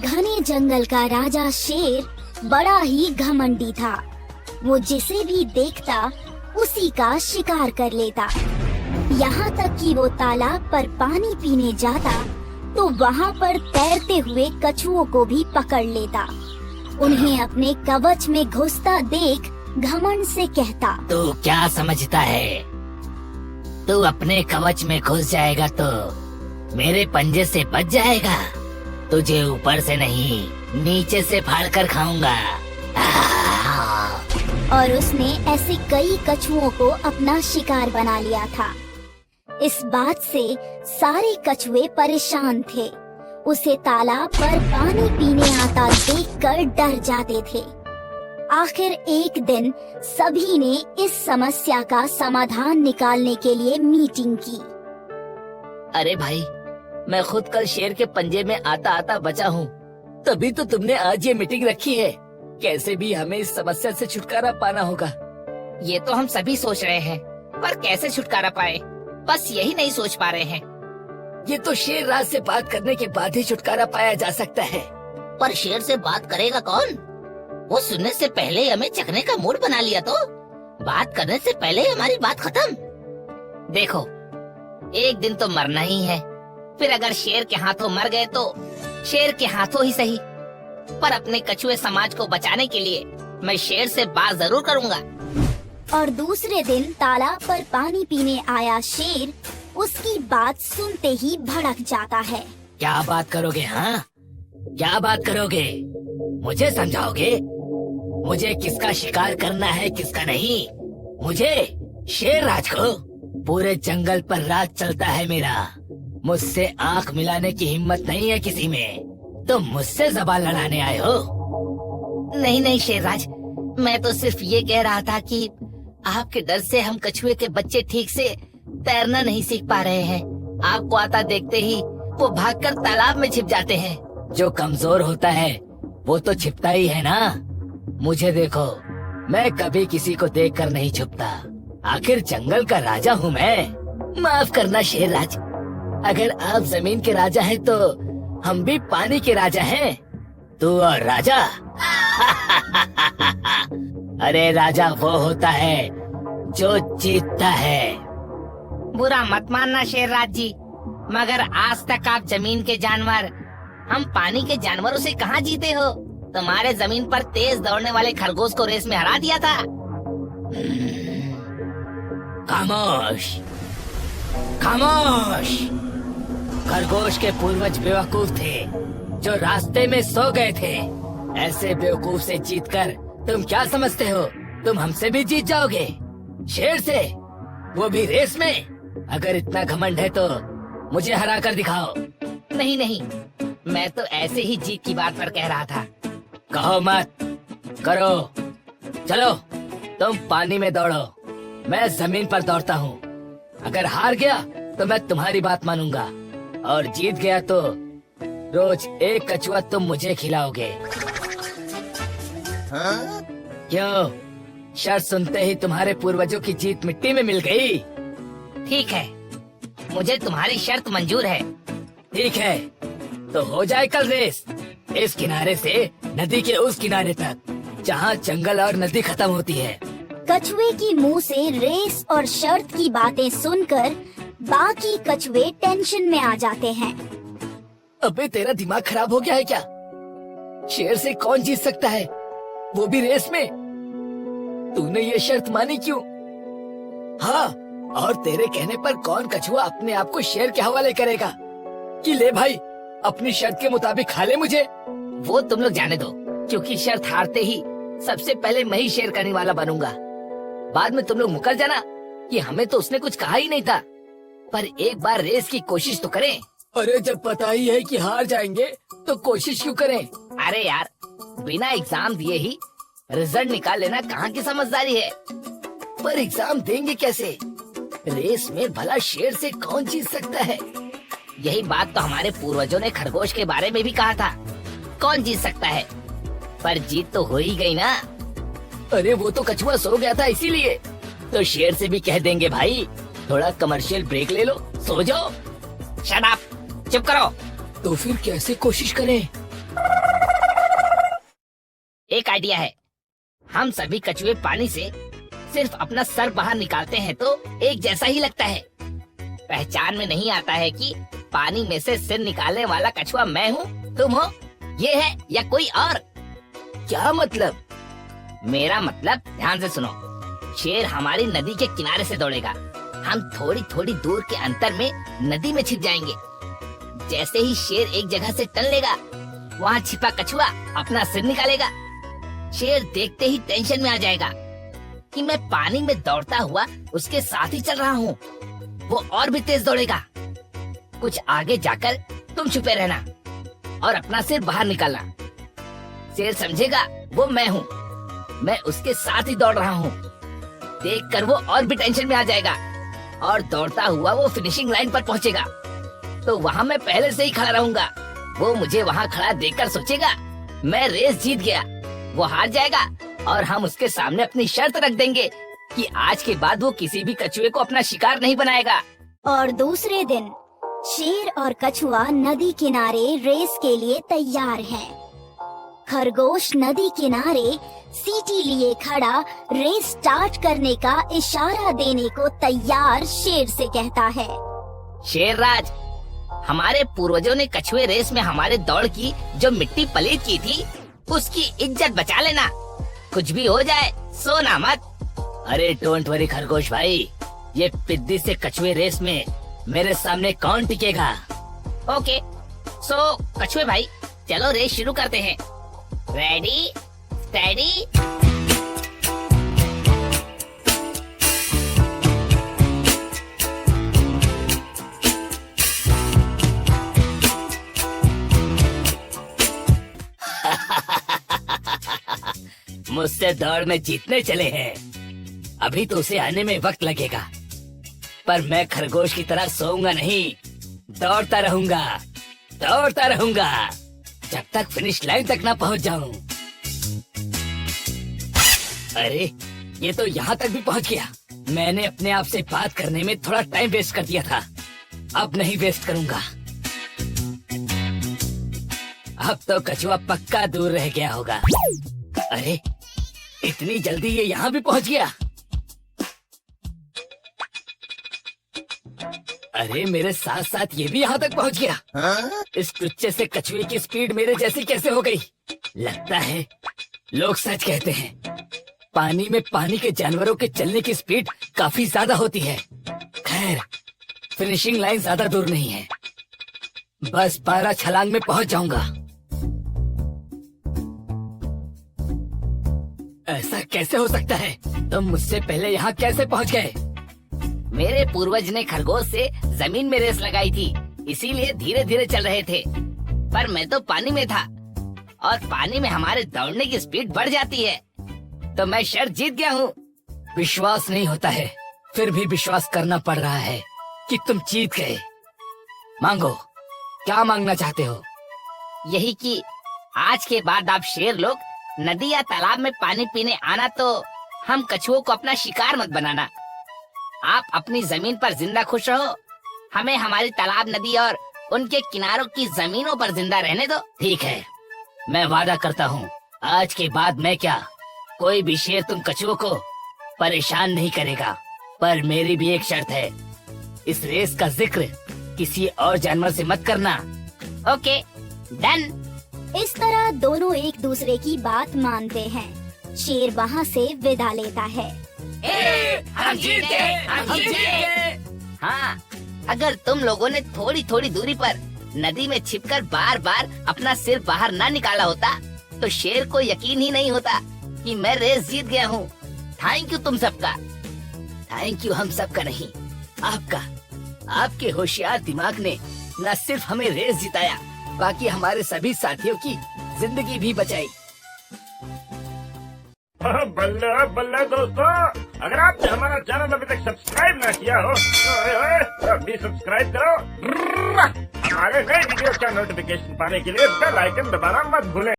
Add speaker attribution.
Speaker 1: घने जंगल का राजा शेर बड़ा ही घमंडी था। वो जिसे भी देखता उसी का शिकार कर लेता। यहाँ तक कि वो तालाब पर पानी पीने जाता तो वहाँ पर तैरते हुए कछुओं को भी पकड़ लेता। उन्हें अपने कवच में घुसता देख घमंड से कहता,
Speaker 2: तू क्या समझता है? तू अपने कवच में घुस जाएगा तो मेरे पंजे से बच जाएगा। तुझे ऊपर से नहीं नीचे से फाड़ कर खाऊंगा।
Speaker 1: और उसने ऐसे कई कछुओं को अपना शिकार बना लिया था। इस बात से सारे कछुए परेशान थे। उसे तालाब पर पानी पीने आता देखकर डर जाते थे। आखिर एक दिन सभी ने इस समस्या का समाधान निकालने के लिए मीटिंग की।
Speaker 2: अरे भाई, मैं खुद कल शेर के पंजे में आता आता बचा हूँ, तभी तो तुमने आज ये मीटिंग रखी है। कैसे भी हमें इस समस्या से छुटकारा पाना होगा।
Speaker 3: ये तो हम सभी सोच रहे हैं, पर कैसे छुटकारा पाए, बस यही नहीं सोच पा रहे हैं।
Speaker 2: ये तो शेर राज से बात करने के बाद ही छुटकारा पाया जा सकता है।
Speaker 3: पर शेर से बात करेगा कौन? वो सुनने से पहले हमें चखने का मूड बना लिया तो बात करने से पहले हमारी बात खत्म। देखो, एक दिन तो मरना ही है, फिर अगर शेर के हाथों मर गए तो शेर के हाथों ही सही, पर अपने कछुए समाज को बचाने के लिए मैं शेर से बात जरूर करूंगा।
Speaker 1: और दूसरे दिन तालाब पर पानी पीने आया शेर उसकी बात सुनते ही भड़क जाता है।
Speaker 2: क्या बात करोगे? हाँ, क्या बात करोगे? मुझे समझाओगे? मुझे किसका शिकार करना है, किसका नहीं? मुझे, शेर राज को? पूरे जंगल पर राज चलता है मेरा। मुझसे आंख मिलाने की हिम्मत नहीं है किसी में। तुम मुझसे ज़बान लड़ाने आए हो?
Speaker 3: नहीं नहीं शेरराज, मैं तो सिर्फ ये कह रहा था कि आपके डर से हम कछुए के बच्चे ठीक से तैरना नहीं सीख पा रहे हैं। आपको आता देखते ही वो भागकर तालाब में छिप जाते हैं।
Speaker 2: जो कमजोर होता है वो तो छिपता ही है ना। मुझे देखो, मैं कभी किसी को देखकर नहीं छुपता। आखिर जंगल का राजा हूँ मैं। माफ करना शेरराज, अगर आप जमीन के राजा हैं तो हम भी पानी के राजा हैं। तू और राजा? अरे राजा वो होता है जो जीतता है।
Speaker 3: बुरा मत मानना शेरराज जी, मगर आज तक आप जमीन के जानवर हम पानी के जानवरों से कहाँ जीते हो? तुम्हारे जमीन पर तेज दौड़ने वाले खरगोश को रेस में हरा दिया था।
Speaker 2: खामोश, खामोश। खरगोश के पूर्वज बेवकूफ थे जो रास्ते में सो गए थे। ऐसे बेवकूफ से जीतकर तुम क्या समझते हो? तुम हमसे भी जीत जाओगे? शेर से, वो भी रेस में? अगर इतना घमंड है तो मुझे हरा कर दिखाओ।
Speaker 3: नहीं नहीं, मैं तो ऐसे ही जीत की बात पर कह रहा था।
Speaker 2: कहो मत, करो। चलो, तुम पानी में दौड़ो, मैं जमीन पर दौड़ता हूँ। अगर हार गया तो मैं तुम्हारी बात मानूंगा, और जीत गया तो रोज एक कछुआ तुम मुझे खिलाओगे।
Speaker 4: हाँ?
Speaker 2: क्यों, शर्त सुनते ही तुम्हारे पूर्वजों की जीत मिट्टी में मिल गई?
Speaker 3: ठीक है, मुझे तुम्हारी शर्त मंजूर है।
Speaker 2: ठीक है, तो हो जाए कल रेस। इस किनारे से नदी के उस किनारे तक, जहाँ जंगल और नदी खत्म होती है।
Speaker 1: कछुए की मुंह से रेस और शर्त की बातें सुनकर बाकी कछुए टेंशन में आ जाते हैं।
Speaker 2: अबे तेरा दिमाग खराब हो गया है क्या? शेर से कौन जीत सकता है, वो भी रेस में? तूने ये शर्त मानी क्यों? हाँ, और तेरे कहने पर कौन कछुआ अपने आप को शेर के हवाले करेगा कि ले भाई अपनी शर्त के मुताबिक खा ले मुझे?
Speaker 3: वो तुम लोग जाने दो, क्योंकि शर्त हारते ही सबसे पहले मैं ही शेर करने वाला बनूंगा। बाद में तुम लोग मुकर जाना कि हमें तो उसने कुछ कहा ही नहीं था। पर एक बार रेस की कोशिश तो करें।
Speaker 2: अरे जब पता ही है कि हार जाएंगे तो कोशिश क्यों करें?
Speaker 3: अरे यार, बिना एग्जाम दिए ही रिजल्ट निकाल लेना कहाँ की समझदारी है?
Speaker 2: पर एग्जाम देंगे कैसे? रेस में भला शेर से कौन जीत सकता है?
Speaker 3: यही बात तो हमारे पूर्वजों ने खरगोश के बारे में भी कहा था, कौन जीत सकता है? पर जीत तो हो ही गई ना।
Speaker 2: अरे वो तो कछुआ सो गया था इसीलिए। तो शेर से भी कह देंगे भाई थोड़ा कमर्शियल ब्रेक ले लो, सो जाओ।
Speaker 3: शट अप, चुप करो।
Speaker 2: तो फिर कैसे कोशिश करें?
Speaker 3: आइडिया है। हम सभी कछुए पानी से सिर्फ अपना सर बाहर निकालते हैं तो एक जैसा ही लगता है। पहचान में नहीं आता है कि पानी में से सिर निकालने वाला कछुआ मैं हूँ, तुम हो, ये है या कोई और।
Speaker 2: क्या मतलब?
Speaker 3: मेरा मतलब ध्यान से सुनो। शेर हमारी नदी के किनारे से दौड़ेगा। हम थोड़ी थोड़ी दूर के अंतर में नदी में छिप जाएंगे। जैसे ही शेर एक जगह से टल लेगा, वहाँ छिपा कछुआ अपना सिर निकालेगा। शेर देखते ही टेंशन में आ जाएगा कि मैं पानी में दौड़ता हुआ उसके साथ ही चल रहा हूँ। वो और भी तेज दौड़ेगा। कुछ आगे जाकर तुम छुपे रहना और अपना सिर बाहर निकालना। शेर समझेगा वो मैं हूँ, मैं उसके साथ ही दौड़ रहा हूँ। देखकर वो और भी टेंशन में आ जाएगा और दौड़ता हुआ वो फिनिशिंग लाइन पर पहुँचेगा। तो वहाँ मैं पहले से ही खड़ा रहूंगा। वो मुझे वहाँ खड़ा देखकर सोचेगा मैं रेस जीत गया। वो हार जाएगा और हम उसके सामने अपनी शर्त रख देंगे कि आज के बाद वो किसी भी कछुए को अपना शिकार नहीं बनाएगा।
Speaker 1: और दूसरे दिन शेर और कछुआ नदी किनारे रेस के लिए तैयार हैं। खरगोश नदी किनारे सीटी लिए खड़ा रेस स्टार्ट करने का इशारा देने को तैयार शेर से कहता है।
Speaker 3: शेर राज, हमारे पूर्वजों ने कछुए रेस में हमारे दौड़ की जो मिट्टी पलीत की थी उसकी इज्जत बचा लेना। कुछ भी हो जाए सोना मत।
Speaker 2: अरे डोंट वरी खरगोश भाई, ये पिद्दी से कछुए रेस में मेरे सामने कौन टिकेगा।
Speaker 3: ओके, सो कछुए भाई चलो रेस शुरू करते हैं। Ready steady.
Speaker 2: मुझसे दौड़ में जीतने चले हैं। अभी तो उसे आने में वक्त लगेगा, पर मैं खरगोश की तरह सोऊंगा नहीं। दौड़ता रहूंगा जब तक फिनिश लाइन तक ना पहुंच जाऊं। अरे ये तो यहाँ तक भी पहुंच गया। मैंने अपने आप से बात करने में थोड़ा टाइम वेस्ट कर दिया था, अब नहीं वेस्ट करूंगा। अब तो कछुआ पक्का दूर रह गया होगा। अरे इतनी जल्दी ये यहाँ भी पहुंच गया। अरे मेरे साथ साथ ये भी यहाँ तक पहुंच गया। इस टुच्चे से कछुए की स्पीड मेरे जैसी कैसे हो गई? लगता है लोग सच कहते हैं, पानी में पानी के जानवरों के चलने की स्पीड काफी ज्यादा होती है। खैर फिनिशिंग लाइन ज्यादा दूर नहीं है, बस 12 छलांग में पहुंच जाऊंगा। ऐसा कैसे हो सकता है? तुम मुझसे पहले यहाँ कैसे पहुँच गए?
Speaker 3: मेरे पूर्वज ने खरगोश से जमीन में रेस लगाई थी, इसीलिए धीरे धीरे चल रहे थे। पर मैं तो पानी में था और पानी में हमारे दौड़ने की स्पीड बढ़ जाती है, तो मैं शर्त जीत गया हूँ।
Speaker 2: विश्वास नहीं होता है, फिर भी विश्वास करना पड़ रहा है कि तुम जीत गए। मांगो, क्या मांगना चाहते हो?
Speaker 3: यही कि आज के बाद आप शेर लोग नदी या तालाब में पानी पीने आना तो हम कछुओं को अपना शिकार मत बनाना। आप अपनी जमीन पर जिंदा खुश रहो, हमें हमारी तालाब नदी और उनके किनारों की जमीनों पर जिंदा रहने दो।
Speaker 2: ठीक है, मैं वादा करता हूँ आज के बाद मैं क्या, कोई भी शेर तुम कछुओं को परेशान नहीं करेगा। पर मेरी भी एक शर्त है, इस रेस का जिक्र किसी और जानवर से मत करना।
Speaker 3: Okay done.
Speaker 1: इस तरह दोनों एक दूसरे की बात मानते हैं। शेर वहाँ से विदा लेता है।
Speaker 3: हम जीत गए, हम जीत गए। हाँ, अगर तुम लोगों ने थोड़ी थोड़ी दूरी पर नदी में छिपकर बार बार अपना सिर बाहर ना निकाला होता तो शेर को यकीन ही नहीं होता कि मैं रेस जीत गया हूँ। थैंक यू तुम सबका।
Speaker 2: थैंक यू हम सबका नहीं, आपका। आपके होशियार दिमाग ने न सिर्फ हमें रेस जिताया, बाकी हमारे सभी साथियों की जिंदगी भी बचाई।
Speaker 4: बल्ले बल्ले दोस्तों, अगर आपने हमारा चैनल अभी तक सब्सक्राइब ना किया हो तो अभी सब्सक्राइब करो। हमारे नए वीडियो का नोटिफिकेशन पाने के लिए बेल आइकन दबाना मत भूलें।